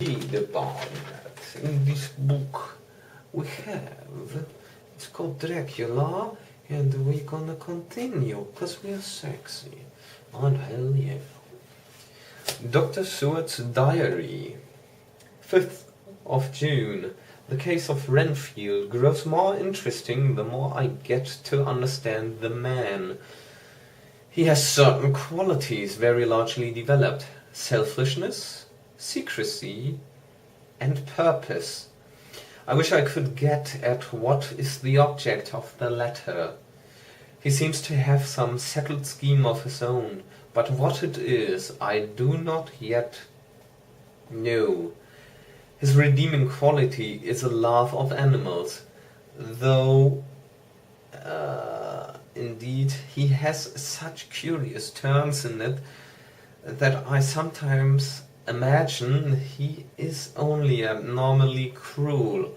read about that in this book we have. It's called Dracula, and we're gonna continue because we're sexy. And hell yeah. Dr. Seward's Diary. 5th of June. The case of Renfield grows more interesting the more I get to understand the man. He has certain qualities very largely developed: selfishness, secrecy, and purpose. I wish I could get at what is the object of the latter. He seems to have some settled scheme of his own, but what it is I do not yet know. His redeeming quality is a love of animals, though indeed he has such curious turns in it that I sometimes imagine he is only abnormally cruel.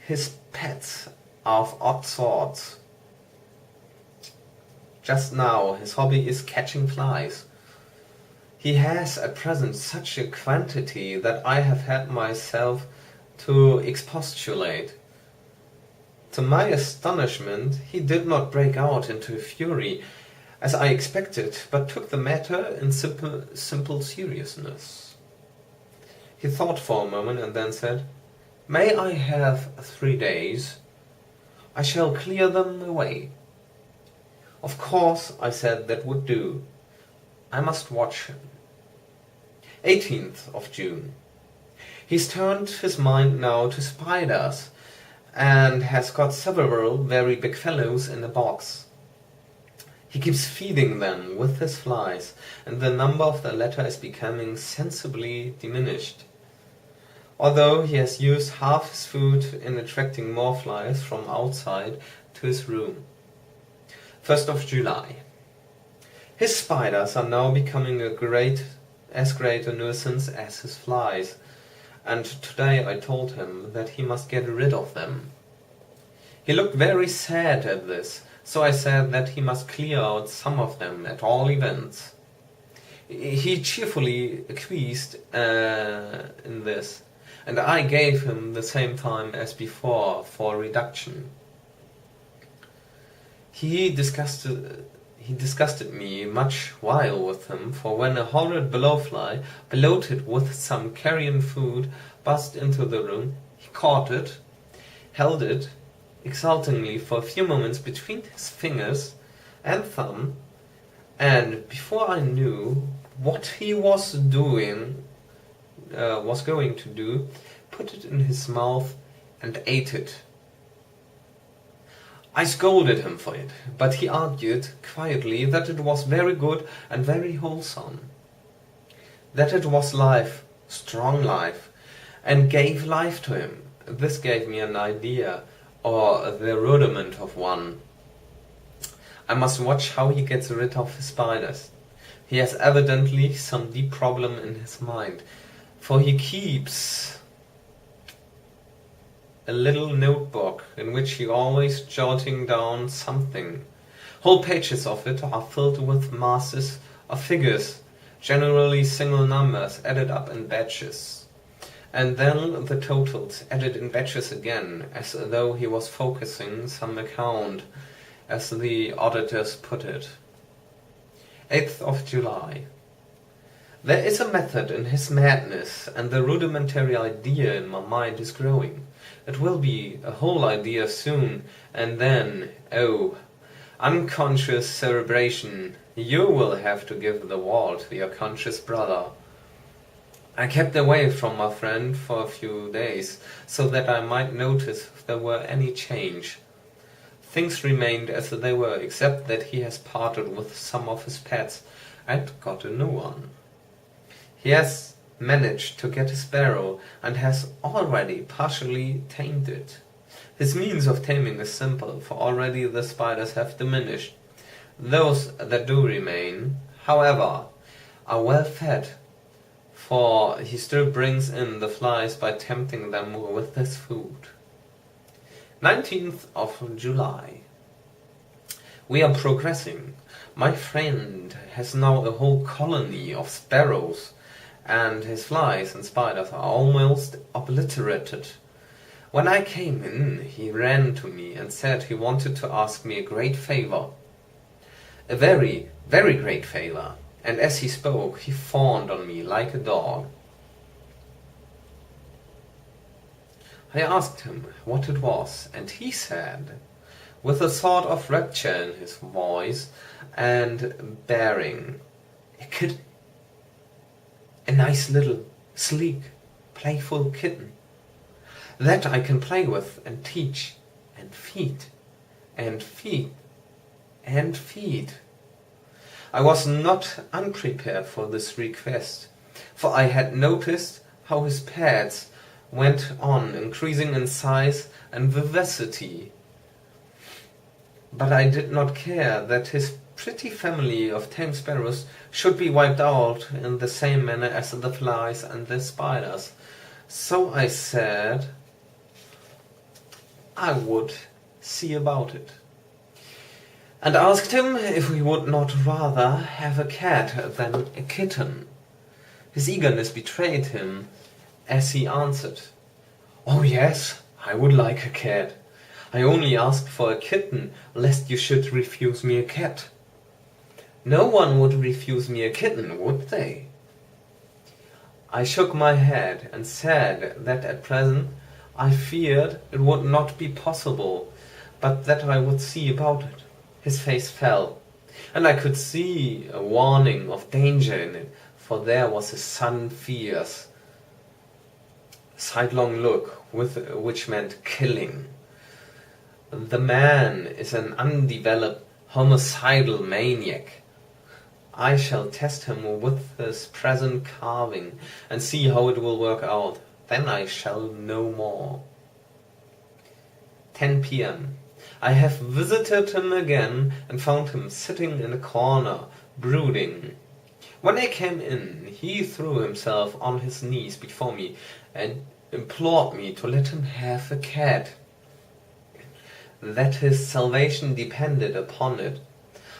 His pets are of odd sorts. Just now his hobby is catching flies. He has at present such a quantity that I have had myself to expostulate. To my astonishment, he did not break out into a fury, as I expected, but took the matter in simple seriousness. He thought for a moment and then said, "May I have 3 days? I shall clear them away." Of course, I said that would do. I must watch him. 18th of June. He's turned his mind now to spiders, and has got several very big fellows in a box. He keeps feeding them with his flies, and the number of the latter is becoming sensibly diminished, although he has used half his food in attracting more flies from outside to his room. 1st of July. His spiders are now becoming as great a nuisance as his flies, and today I told him that he must get rid of them. He looked very sad at this, so I said that he must clear out some of them at all events. He cheerfully acquiesced in this, and I gave him the same time as before for reduction. He disgusted me much while with him, for when a horrid blowfly, bloated with some carrion food, buzzed into the room, he caught it, held it exultingly for a few moments between his fingers and thumb, and before I knew what he was going to do, put it in his mouth and ate it. I scolded him for it, but he argued quietly that it was very good and very wholesome, that it was life, strong life, and gave life to him. This gave me an idea, or the rudiment of one. I must watch how he gets rid of his spiders. He has evidently some deep problem in his mind, for he keeps a little notebook in which he always jotting down something. Whole pages of it are filled with masses of figures, generally single numbers added up in batches, and then the totals added in batches again, as though he was focusing some account, as the auditors put it. 8th of July. There is a method in his madness, and the rudimentary idea in my mind is growing. It will be a whole idea soon, and then, oh, unconscious cerebration, you will have to give the wall to your conscious brother. I kept away from my friend for a few days, so that I might notice if there were any change. Things remained as they were, except that he has parted with some of his pets and got a new one. He has managed to get a sparrow, and has already partially tamed it. His means of taming is simple, for already the spiders have diminished. Those that do remain, however, are well fed, for he still brings in the flies by tempting them with his food. 19th of July. We are progressing. My friend has now a whole colony of sparrows, and his flies and spiders are almost obliterated. When I came in, he ran to me and said he wanted to ask me a great favor. A very, very great favor, and as he spoke, he fawned on me like a dog. I asked him what it was, and he said, with a sort of rapture in his voice and bearing, a kitten. A nice little, sleek, playful kitten. That I can play with and teach and feed and feed and feed. I was not unprepared for this request, for I had noticed how his pads went on increasing in size and vivacity. But I did not care that his pretty family of tame sparrows should be wiped out in the same manner as the flies and the spiders. So I said I would see about it, and asked him if we would not rather have a cat than a kitten. His eagerness betrayed him as he answered, "Oh yes, I would like a cat. I only asked for a kitten, lest you should refuse me a cat." No one would refuse me a kitten, would they? I shook my head and said that at present I feared it would not be possible, but that I would see about it. His face fell, and I could see a warning of danger in it, for there was a sudden fierce, sidelong look which meant killing. The man is an undeveloped, homicidal maniac. I shall test him with his present carving and see how it will work out. Then I shall know more. 10 p.m. I have visited him again and found him sitting in a corner, brooding. When I came in, he threw himself on his knees before me and implored me to let him have a cat, that his salvation depended upon it.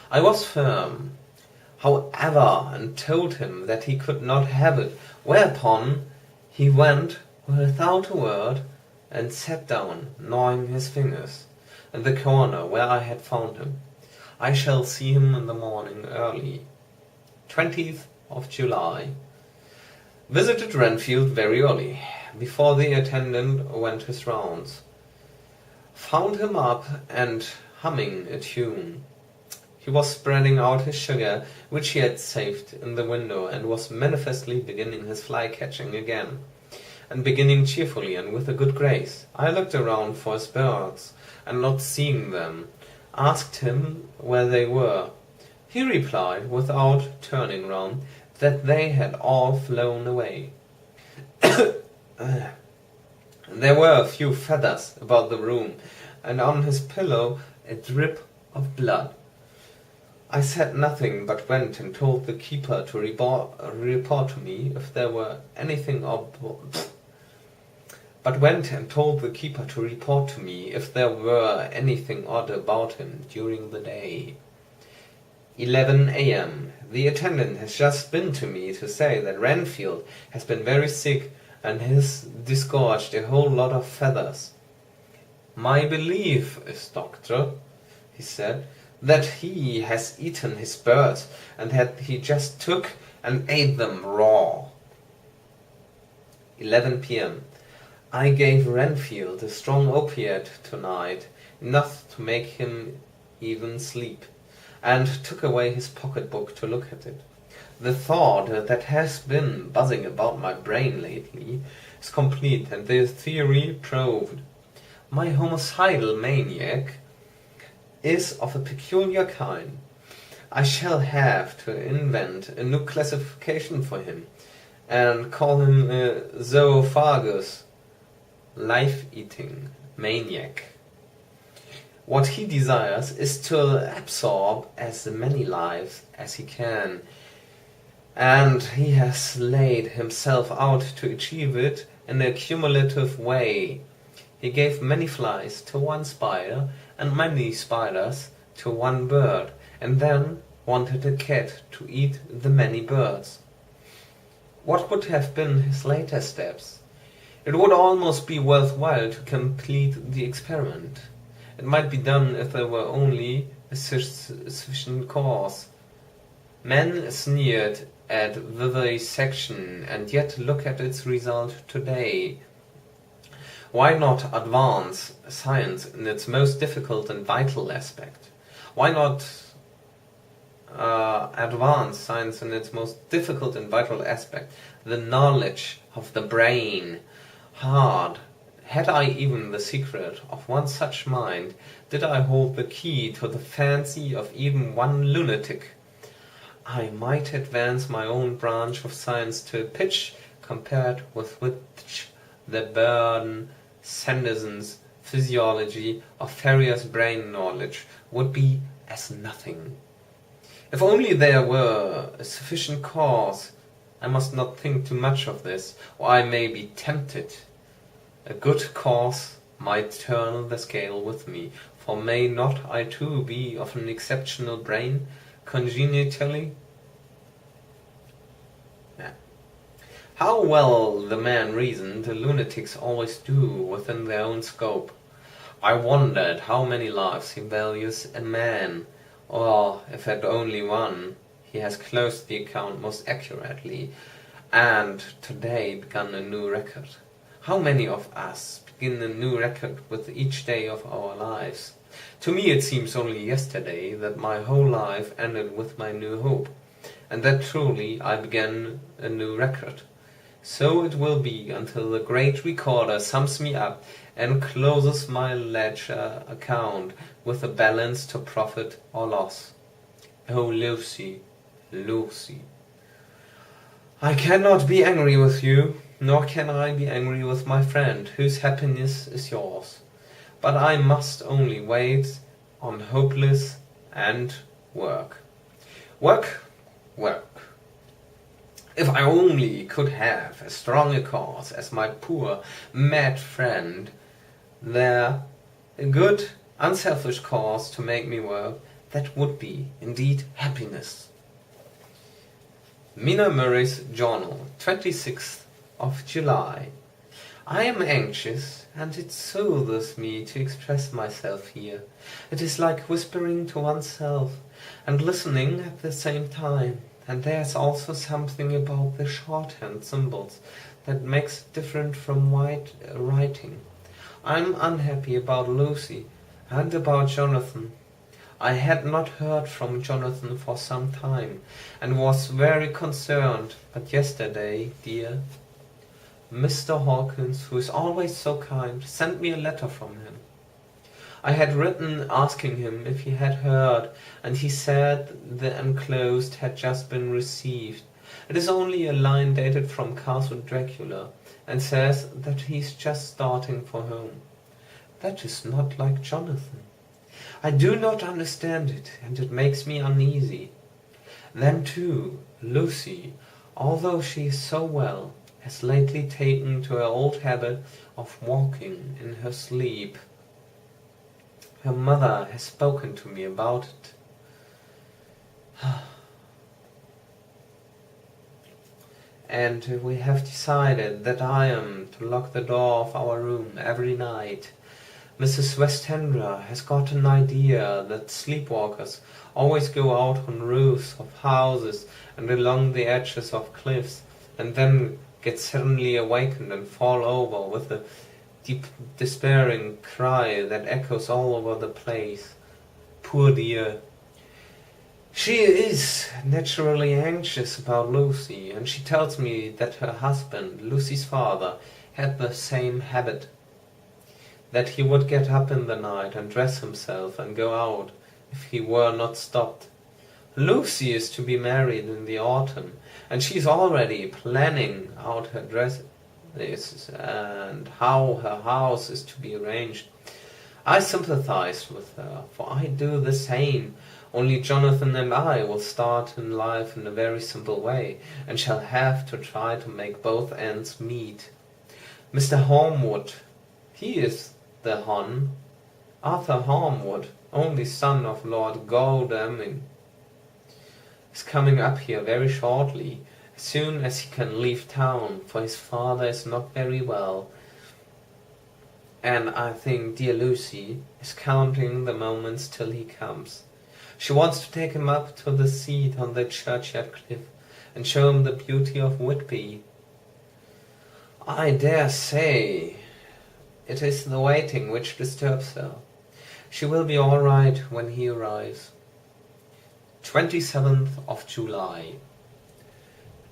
I was firm, however, and told him that he could not have it, whereupon he went without a word and sat down, gnawing his fingers, in the corner where I had found him. I shall see him in the morning early. 20th of July. Visited Renfield very early, before the attendant went his rounds. Found him up and humming a tune. He was spreading out his sugar, which he had saved in the window, and was manifestly beginning his fly-catching again, and beginning cheerfully and with a good grace. I looked around for his birds, and not seeing them, asked him where they were. He replied, without turning round, that they had all flown away. There were a few feathers about the room, and on his pillow a drip of blood. I said nothing, but went and told the keeper to report to me if there were anything odd about him during the day. 11 a.m. The attendant has just been to me to say that Renfield has been very sick and has disgorged a whole lot of feathers. "My belief is, doctor," he said, "that he has eaten his birds, and that he just took and ate them raw." 11 p.m. I gave Renfield a strong opiate tonight, enough to make him even sleep, and took away his pocket-book to look at it. The thought that has been buzzing about my brain lately is complete, and the theory proved. My homicidal maniac is of a peculiar kind. I shall have to invent a new classification for him, and call him a zoophagus, life-eating maniac. What he desires is to absorb as many lives as he can, and he has laid himself out to achieve it in a cumulative way. He gave many flies to one spider, and many spiders to one bird, and then wanted a cat to eat the many birds. What would have been his later steps? It would almost be worthwhile to complete the experiment. It might be done if there were only a sufficient cause. Men sneered at vivisection, and yet look at its result today. Why not advance science in its most difficult and vital aspect? Why not advance science in its most difficult and vital aspect, the knowledge of the brain? Hard. Had I even the secret of one such mind, did I hold the key to the fancy of even one lunatic, I might advance my own branch of science to a pitch compared with which the Bern Sanderson's physiology of Ferrier's brain knowledge would be as nothing. If only there were a sufficient cause, I must not think too much of this, or I may be tempted. A good cause might turn the scale with me, for may not I too be of an exceptional brain, congenitally? Yeah. How well the man reasoned, the lunatics always do within their own scope. I wondered how many lives he values a man, or if at only one, he has closed the account most accurately, and today begun a new record. How many of us begin a new record with each day of our lives? To me it seems only yesterday that my whole life ended with my new hope, and that truly I began a new record. So it will be until the great recorder sums me up and closes my ledger account with a balance to profit or loss. Oh, Lucy, Lucy. I cannot be angry with you, nor can I be angry with my friend, whose happiness is yours. But I must only wait on hopeless and work. Work, work. If I only could have as strong a cause as my poor, mad friend, there, a good, unselfish cause to make me work, that would be, indeed, happiness. Mina Murray's Journal, 26th of July. I am anxious, and it soothes me to express myself here. It is like whispering to oneself, and listening at the same time. And there's also something about the shorthand symbols that makes it different from white writing. I'm unhappy about Lucy, and about Jonathan. I had not heard from Jonathan for some time, and was very concerned, but yesterday, dear, Mr. Hawkins, who is always so kind, sent me a letter from him. I had written asking him if he had heard, and he said the enclosed had just been received. It is only a line dated from Castle Dracula, and says that he is just starting for home. That is not like Jonathan. I do not understand it, and it makes me uneasy. Then too, Lucy, although she is so well, has lately taken to her old habit of walking in her sleep. Her mother has spoken to me about it. And we have decided that I am to lock the door of our room every night. Mrs. Westendra has got an idea that sleepwalkers always go out on roofs of houses and along the edges of cliffs, and then get suddenly awakened and fall over with a deep despairing cry that echoes all over the place. Poor dear. She is naturally anxious about Lucy, and she tells me that her husband, Lucy's father, had the same habit. That he would get up in the night and dress himself and go out if he were not stopped. Lucy is to be married in the autumn, and she is already planning out her dresses and how her house is to be arranged. I sympathize with her, for I do the same, only Jonathan and I will start in life in a very simple way, and shall have to try to make both ends meet. Mr. Hormwood, he is the Hon, Arthur Hormwood, only son of Lord Godalming, is coming up here very shortly, soon as he can leave town, for his father is not very well, and I think dear Lucy is counting the moments till he comes. She wants to take him up to the seat on the churchyard cliff and show him the beauty of Whitby. I dare say it is the waiting which disturbs her. She will be all right when he arrives. 27th of July.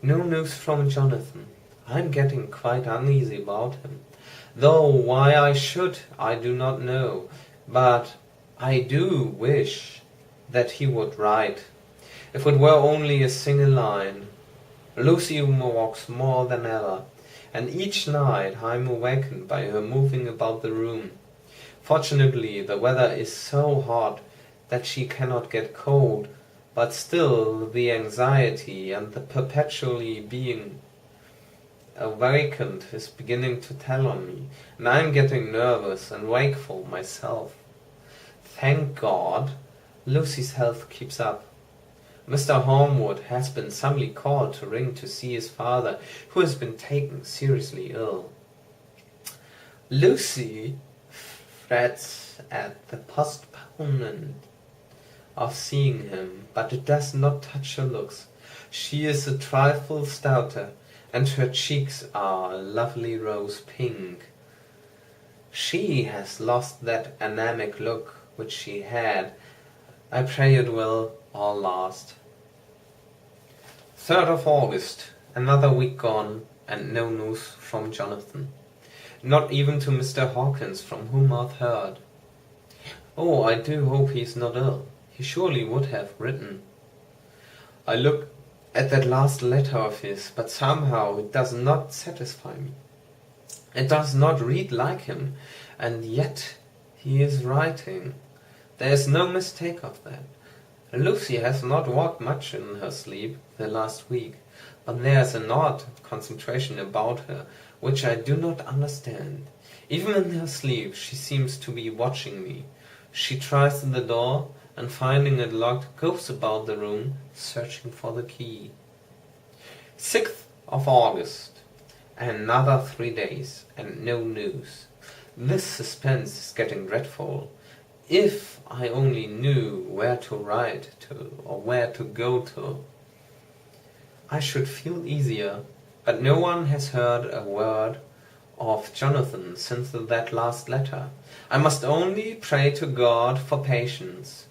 No news from Jonathan. I'm getting quite uneasy about him. Though why I should, I do not know. But I do wish that he would write. If it were only a single line. Lucy walks more than ever, and each night I am awakened by her moving about the room. Fortunately, the weather is so hot that she cannot get cold, but still the anxiety and the perpetually being awakened is beginning to tell on me, and I am getting nervous and wakeful myself. Thank God, Lucy's health keeps up. Mr. Hornwood has been suddenly called to ring to see his father, who has been taken seriously ill. Lucy frets at the postponement of seeing him, but it does not touch her looks. She is a trifle stouter, and her cheeks are a lovely rose pink. She has lost that anemic look which she had. I pray it will all last. 3rd of August, another week gone, and no news from Jonathan. Not even to Mr. Hawkins, from whom I've heard. Oh, I do hope he is not ill. He surely would have written. I looked at that last letter of his, but somehow it does not satisfy me. It does not read like him, and yet he is writing. There is no mistake of that. Lucy has not walked much in her sleep the last week, but there is an odd concentration about her which I do not understand. Even in her sleep she seems to be watching me. She tries the door, and finding it locked, goes about the room, searching for the key. 6th of August. Another 3 days, and no news. This suspense is getting dreadful. If I only knew where to write to, or where to go to, I should feel easier, but no one has heard a word of Jonathan since that last letter. I must only pray to God for patience.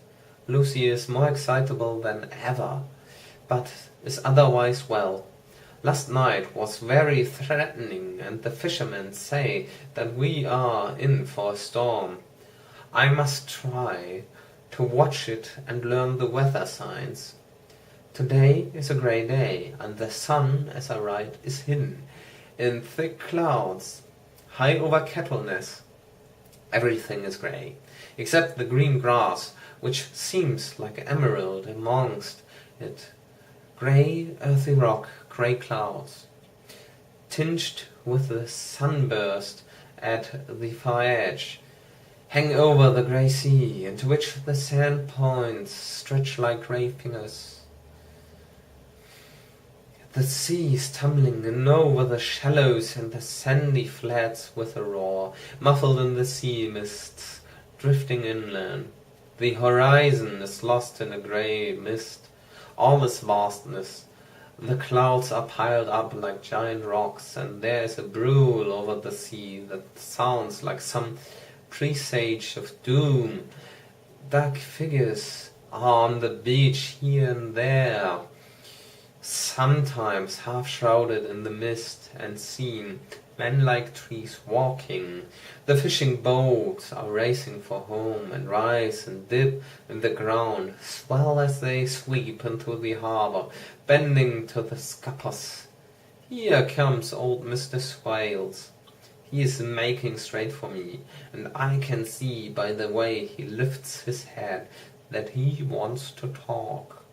Lucy is more excitable than ever, but is otherwise well. Last night was very threatening, and the fishermen say that we are in for a storm. I must try to watch it and learn the weather signs. Today is a grey day, and the sun, as I write, is hidden in thick clouds, high over Kettleness. Everything is grey, except the green grass, which seems like emerald amongst it. Grey earthy rock, grey clouds, tinged with the sunburst at the far edge, hang over the grey sea, into which the sand points stretch like grey fingers. The sea is tumbling in over the shallows and the sandy flats with a roar, muffled in the sea mists, drifting inland. The horizon is lost in a grey mist. All is vastness. The clouds are piled up like giant rocks, and there is a brool over the sea that sounds like some presage of doom. Dark figures are on the beach here and there, sometimes half shrouded in the mist, and seen men like trees walking. The fishing boats are racing for home, and rise and dip in the ground, swell as they sweep into the harbour, bending to the scuppers. Here comes old Mr. Swales. He is making straight for me, and I can see by the way he lifts his head that he wants to talk.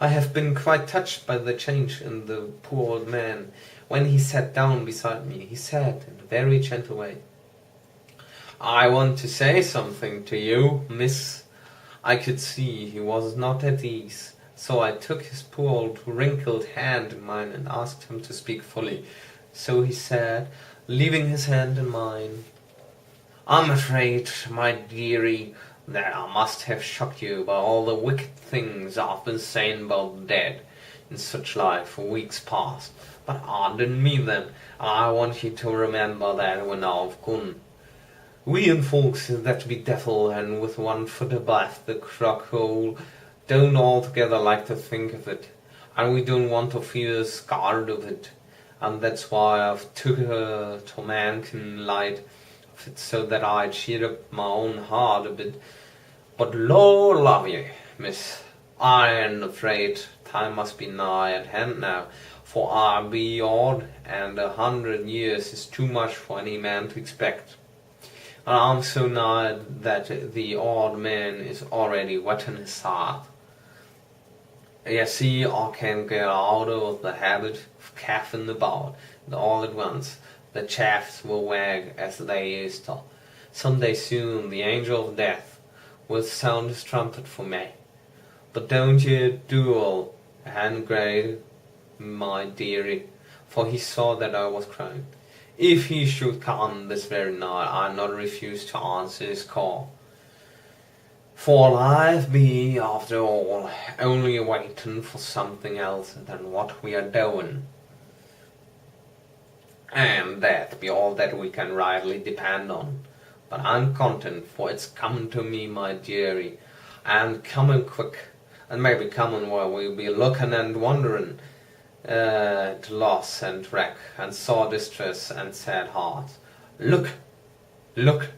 I have been quite touched by the change in the poor old man. When he sat down beside me, he said in a very gentle way, "I want to say something to you, miss." I could see he was not at ease. So I took his poor old wrinkled hand in mine and asked him to speak fully. So he said, leaving his hand in mine, "I'm afraid, my dearie, that I must have shocked you by all the wicked things I've been saying about the dead in such like for weeks past. But I didn't mean them, and I want you to remember that when I've gone. We in folks that be devil and with one foot above the crockhole don't altogether like to think of it, and we don't want to feel scared of it, and that's why I've took her to mankin light of it so that I'd cheer up my own heart a bit. But Lord love you, miss, I am afraid time must be nigh at hand now, for I be odd, and 100 years is too much for any man to expect. And I'm so nigh that the old man is already wetting his heart. You see, I can't get out of the habit of caffing about, and all at once the chaffs will wag as they used to. Some day soon the angel of death will sound his trumpet for me. But don't you duel and grade, my dearie, for he saw that I was crying. If he should come this very night, I'll not refuse to answer his call. For life be, after all, only waiting for something else than what we are doing. And that be all that we can rightly depend on. But I'm content, for it's coming to me, my dearie, and coming quick, and maybe coming while we'll be looking and wondering at loss and wreck, and sore distress and sad hearts. Look! Look!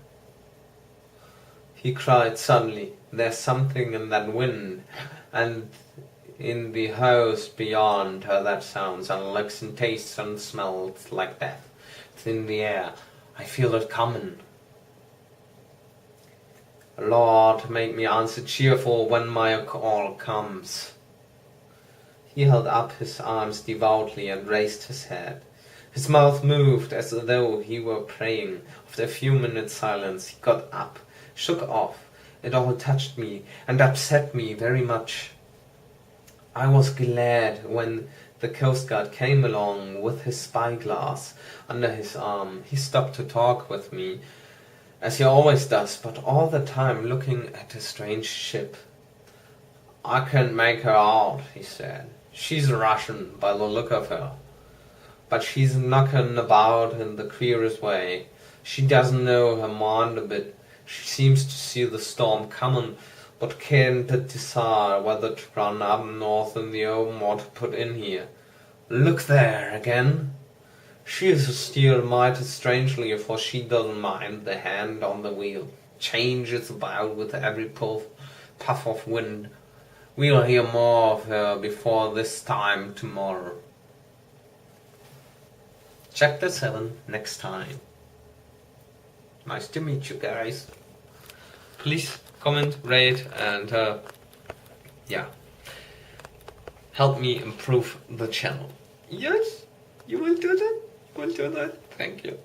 He cried suddenly, there's something in that wind, and in the house beyond her that sounds, and looks and tastes and smells like death. It's in the air. I feel it coming. Lord, make me answer cheerful when my call comes. He held up his arms devoutly and raised his head. His mouth moved as though he were praying. After a few minutes' silence, he got up, shook off. It all touched me and upset me very much. I was glad when the Coast Guard came along with his spyglass under his arm. He stopped to talk with me, as he always does, but all the time looking at a strange ship. I can't make her out, he said. She's a Russian by the look of her, but she's knocking about in the queerest way. She doesn't know her mind a bit. She seems to see the storm coming, but can't decide whether to run up north in the open or to put in here. Look there again. She is steered mighty strangely, for she doesn't mind the hand on the wheel. Changes about with every puff of wind. We'll hear more of her before this time tomorrow. Chapter 7 next time. Nice to meet you guys. Please comment, rate, and help me improve the channel. Yes, you will do that? Will do that? Thank you.